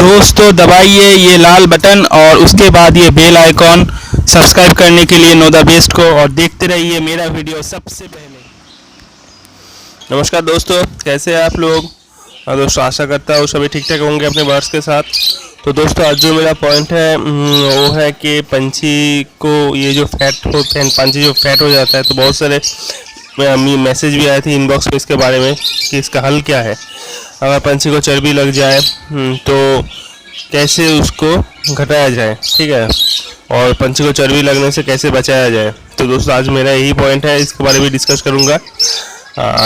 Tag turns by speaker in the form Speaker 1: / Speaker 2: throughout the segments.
Speaker 1: दोस्तों दबाइए ये लाल बटन और उसके बाद ये बेल आइकॉन सब्सक्राइब करने के लिए नो द बेस्ट को, और देखते रहिए मेरा वीडियो सबसे पहले। नमस्कार दोस्तों, कैसे हैं आप लोग? दोस्तों आशा करता हूँ सभी ठीक ठाक होंगे अपने बर्ड्स के साथ। तो दोस्तों आज जो मेरा पॉइंट है वो है कि पंछी को ये जो पंछी जो फैट हो जाता है, तो बहुत सारे मैसेज भी आए थे इनबॉक्स में इसके बारे में कि इसका हल क्या है। अगर पंछी को चर्बी लग जाए तो कैसे उसको घटाया जाए, ठीक है, और पंछी को चर्बी लगने से कैसे बचाया जाए। तो दोस्तों आज मेरा यही पॉइंट है, इसके बारे में डिस्कस करूँगा।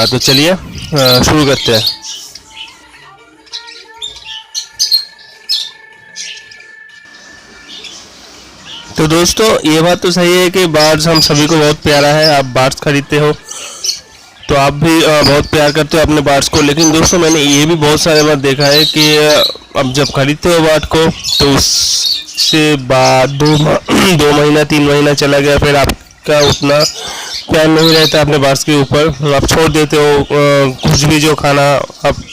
Speaker 1: तो चलिए शुरू करते हैं। तो दोस्तों ये बात तो सही है कि बर्ड्स हम सभी को बहुत प्यारा है। आप बर्ड्स खरीदते हो तो आप भी बहुत प्यार करते हो अपने बर्ड्स को, लेकिन दोस्तों मैंने ये भी बहुत सारे बार देखा है कि अब जब खरीदते हो बर्ड को तो उससे बाद 2 महीना 3 महीना चला गया, फिर आपका उतना प्यार नहीं रहता अपने बर्ड्स के ऊपर। आप छोड़ देते हो, कुछ भी जो खाना आप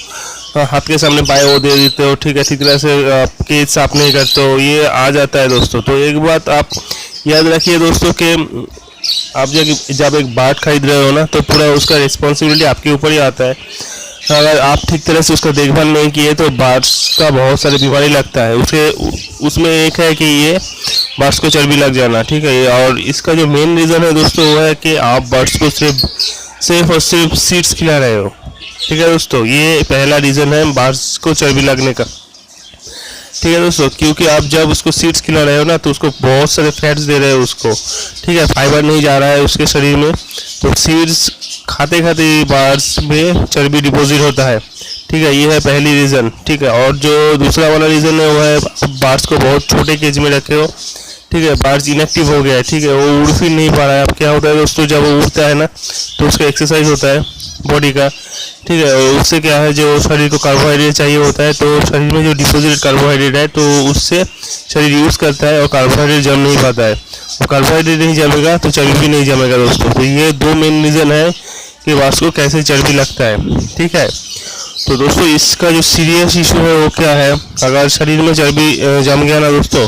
Speaker 1: हाथ के सामने पाए वो दे देते हो, ठीक है, ठीक तरह से केज साफ नहीं करते हो, ये आ जाता है दोस्तों। तो एक बात आप याद रखिए दोस्तों कि आप जब एक बर्ड खरीद रहे हो ना, तो पूरा उसका रिस्पॉन्सिबिलिटी आपके ऊपर ही आता है। अगर आप ठीक तरह से उसका देखभाल नहीं किए तो बर्ड्स का बहुत सारी बीमारी लगता है। उसमें एक है कि ये बर्ड्स को चर्बी लग जाना, ठीक है। और इसका जो मेन रीज़न है दोस्तों वो है कि आप बर्ड्स को सिर्फ और सिर्फ सीड्स खिला रहे हो, ठीक है दोस्तों। ये पहला रीज़न है बर्ड्स को चर्बी लगने का, ठीक है दोस्तों। क्योंकि आप जब उसको सीड्स खिला रहे हो ना, तो उसको बहुत सारे फैट्स दे रहे हो उसको, ठीक है, फाइबर नहीं जा रहा है उसके शरीर में, तो सीड्स खाते खाते बर्ड्स में चर्बी डिपॉजिट होता है, ठीक है। ये है पहली रीज़न, ठीक है। और जो दूसरा वाला रीज़न है वो है बर्ड्स को बहुत छोटे केज में रखे हो, ठीक है, बर्ड्स इनएक्टिव हो गया है, ठीक है, वो उड़ फिर नहीं पा रहा है। अब क्या होता है दोस्तों, जब वो उड़ता है ना तो उसका एक्सरसाइज होता है बॉडी का, ठीक है। उससे क्या है, जो शरीर को कार्बोहाइड्रेट चाहिए होता है, तो शरीर में जो डिपॉजिट कार्बोहाइड्रेट है तो उससे शरीर यूज़ करता है और कार्बोहाइड्रेट जम नहीं पाता है। और कार्बोहाइड्रेट नहीं जमेगा तो चर्बी भी नहीं जमेगा दोस्तों। तो ये 2 मेन रीज़न है कि बर्ड्स को कैसे चर्बी लगता है, ठीक है। तो दोस्तों इसका जो सीरियस इशू है वो क्या है, अगर शरीर में चर्बी जम गया ना दोस्तों,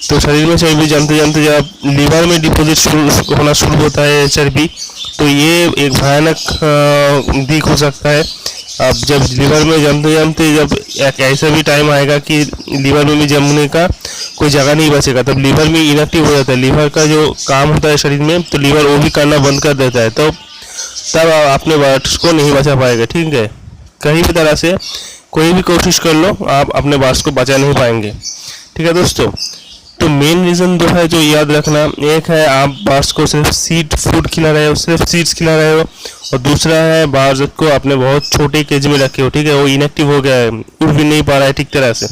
Speaker 1: तो शरीर में चर्बी जमते जमते जब लीवर में डिपॉजिट होना शुरू होता है चर्बी, तो ये एक भयानक दिक हो सकता है। अब जब लीवर में जमते जमते जब एक ऐसा भी टाइम आएगा कि लीवर में भी जमने का कोई जगह नहीं बचेगा, तब लीवर में इनएक्टिव हो जाता है। लीवर का जो काम होता है शरीर में, तो लीवर वो भी करना बंद कर देता है, तो तब आप अपने बर्ड्स को नहीं बचा पाएगा, ठीक है। कहीं भी तरह से कोई भी कोशिश कर लो, आप अपने बर्ड्स को बचा नहीं पाएंगे, ठीक है दोस्तों। तो मेन रीज़न जो है, जो याद रखना, एक है आप बर्ड्स को सिर्फ सीड फूड खिला रहे हो, सिर्फ सीड्स खिला रहे हो, और दूसरा है बर्ड्स को आपने बहुत छोटे केज में रखे हो, ठीक है, वो इनएक्टिव हो गया है, उड़ भी नहीं पा रहा है ठीक तरह से।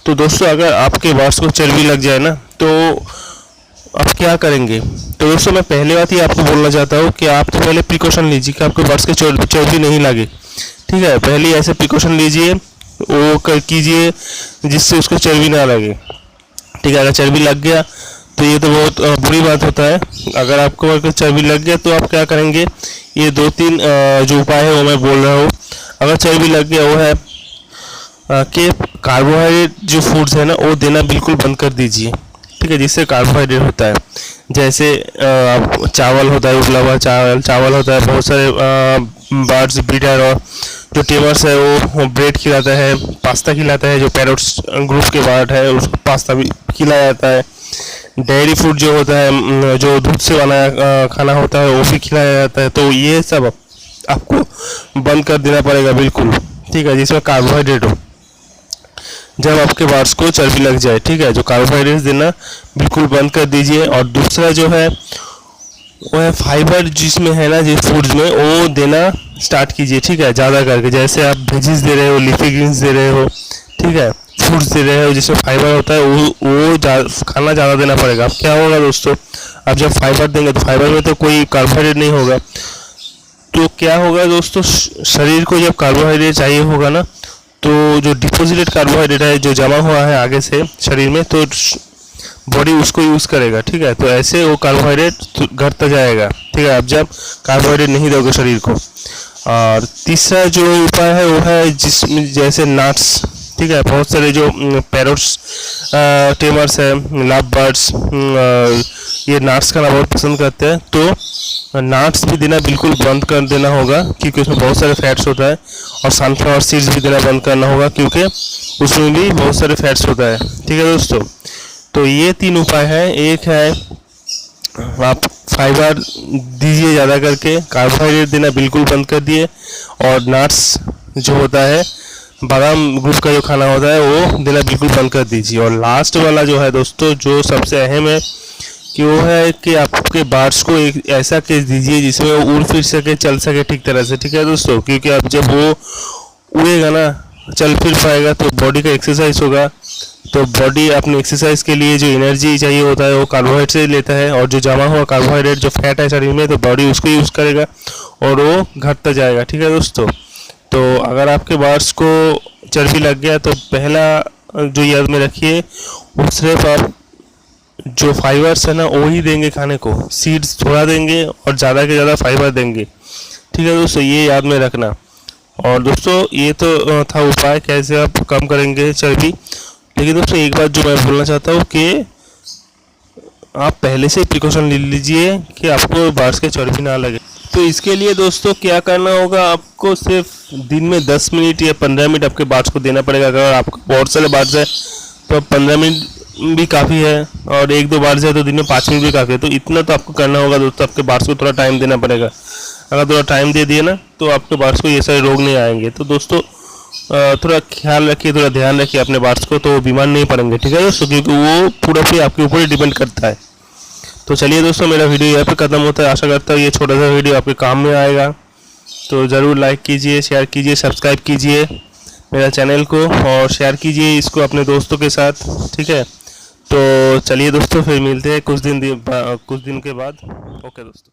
Speaker 1: तो दोस्तों अगर आपके बर्ड्स को चर्बी लग जाए ना, तो आप क्या करेंगे? तो दोस्तों मैं पहले बात ही आपको बोलना चाहता हूँ कि आप तो पहले प्रिकॉशन लीजिए कि आपके बर्ड्स के चर्बी नहीं लगे, ठीक है। पहले ऐसे प्रिकॉशन लीजिए, वो कीजिए जिससे उसको चर्बी ना लगे, ठीक है। अगर चर्बी लग गया तो ये तो बहुत बुरी बात होता है। अगर आपको चर्बी लग गया तो आप क्या करेंगे, ये 2-3 जो उपाय है वो मैं बोल रहा हूँ। अगर चर्बी लग गया वो है कि कार्बोहाइड्रेट जो फूड्स है ना वो देना बिल्कुल बंद कर दीजिए, ठीक है, जिससे कार्बोहाइड्रेट होता है। जैसे चावल होता है, उबला हुआ चावल होता है, बहुत सारे बर्ड्स ब्रीडर और जो टेमर्स है वो ब्रेड खिलाता है, पास्ता खिलाता है, जो पैरोट्स ग्रुप के बर्ड है उसको पास्ता भी खिलाया जाता है। डेयरी फूड जो होता है, जो दूध से बनाया खाना होता है, वो भी खिलाया जाता है। तो ये सब आपको बंद कर देना पड़ेगा बिल्कुल, ठीक है, जिसमें कार्बोहाइड्रेट हो, जब आपके बर्ड्स को चर्बी लग जाए, ठीक है। जो कार्बोहाइड्रेट देना बिल्कुल बंद कर दीजिए। और दूसरा जो है वो है फाइबर, जिसमें है ना जो फूड्स में, वो देना स्टार्ट कीजिए, ठीक है, ज़्यादा करके। जैसे आप वेजिस दे रहे हो, लीफी ग्रीन्स दे रहे हो, ठीक है, फ्रूट्स दे रहे हो जिसमें फाइबर होता है, वो खाना ज़्यादा देना पड़ेगा। अब क्या होगा दोस्तों, अब जब फाइबर देंगे तो फाइबर में तो कोई कार्बोहाइड्रेट नहीं होगा, तो क्या होगा दोस्तों, शरीर को जब कार्बोहाइड्रेट चाहिए होगा ना, तो जो डिपॉजिटेड कार्बोहाइड्रेट है जो जमा हुआ है आगे से शरीर में, तो बॉडी उसको यूज़ करेगा, ठीक है। तो ऐसे वो कार्बोहाइड्रेट घटता जाएगा, ठीक है। अब जब कार्बोहाइड्रेट नहीं दोगे शरीर को। और तीसरा जो उपाय है वो है जिसमें जैसे नट्स, ठीक है। बहुत सारे जो पैरोट्स, टेमर्स है, लव बर्ड्स, ये नट्स खाना बहुत पसंद करते हैं। तो नट्स भी देना बिल्कुल बंद कर देना होगा क्योंकि उसमें बहुत सारे फैट्स होता है। और सनफ्लावर सीड्स भी देना बंद करना होगा क्योंकि उसमें भी बहुत सारे फैट्स होता है। ठीक है दोस्तों, तो ये 3 उपाय हैं। एक है आप फाइबर दीजिए ज़्यादा करके, कार्बोहाइड्रेट देना बिल्कुल बंद कर दिए, और नट्स जो होता है, बादाम ग्रुप का जो खाना होता है वो देना बिल्कुल बंद कर दीजिए। और लास्ट वाला जो है दोस्तों, जो सबसे अहम है कि वो है कि आपके बर्ड्स को एक ऐसा केज दीजिए जिसमें वो उड़ फिर सके, चल सके ठीक तरह से। ठीक है दोस्तों, क्योंकि अब जब वो उड़ेगा ना, चल फिर पाएगा, तो बॉडी का एक्सरसाइज होगा। तो बॉडी अपनी एक्सरसाइज के लिए जो एनर्जी चाहिए होता है वो कार्बोहाइड्रेट से लेता है, और जो जमा हुआ कार्बोहाइड्रेट जो फैट है शरीर में, तो बॉडी उसको यूज़ करेगा और वो घटता जाएगा। ठीक है दोस्तों, तो अगर आपके बर्ड्स को चर्बी लग गया तो पहला जो याद में रखिए, वो सिर्फ आप जो फाइबर्स है ना वही देंगे खाने को, सीड्स थोड़ा देंगे और ज़्यादा के ज़्यादा फाइबर देंगे। ठीक है दोस्तों, ये याद में रखना। और दोस्तों ये तो था उपाय कैसे आप कम करेंगे चर्बी। लेकिन दोस्तों एक बात जो मैं बोलना चाहता हूँ कि आप पहले से प्रिकॉशन ले लीजिए कि आपको बर्ड्स के चर्बी ना लगे। तो इसके लिए दोस्तों क्या करना होगा, आपको सिर्फ दिन में 10 मिनट या 15 मिनट आपके बर्ड्स को देना पड़ेगा। अगर आपको बहुत सारे बर्ड्स है तो 15 मिनट भी काफ़ी है, और 1-2 बर्ड्स है तो दिन में 5 मिनट भी काफ़ी है। तो इतना तो आपको करना होगा दोस्तों, आपके बर्ड्स को थोड़ा टाइम देना पड़ेगा। अगर थोड़ा टाइम दे दिए ना तो आपके बर्ड्स को ये सारे रोग नहीं आएंगे। तो दोस्तों थोड़ा ख्याल रखिए, थोड़ा ध्यान रखिए अपने बर्ड्स को, तो वो बीमार नहीं पड़ेंगे। ठीक है दोस्तों, क्योंकि वो पूरा फिर आपके ऊपर ही डिपेंड करता है। तो चलिए दोस्तों, मेरा वीडियो यहाँ पे ख़त्म होता है। आशा करता हूँ ये छोटा सा वीडियो आपके काम में आएगा। तो ज़रूर लाइक कीजिए, शेयर कीजिए, सब्सक्राइब कीजिए मेरा चैनल को, और शेयर कीजिए इसको अपने दोस्तों के साथ। ठीक है, तो चलिए दोस्तों, फिर मिलते हैं कुछ दिन के बाद। ओके दोस्तों।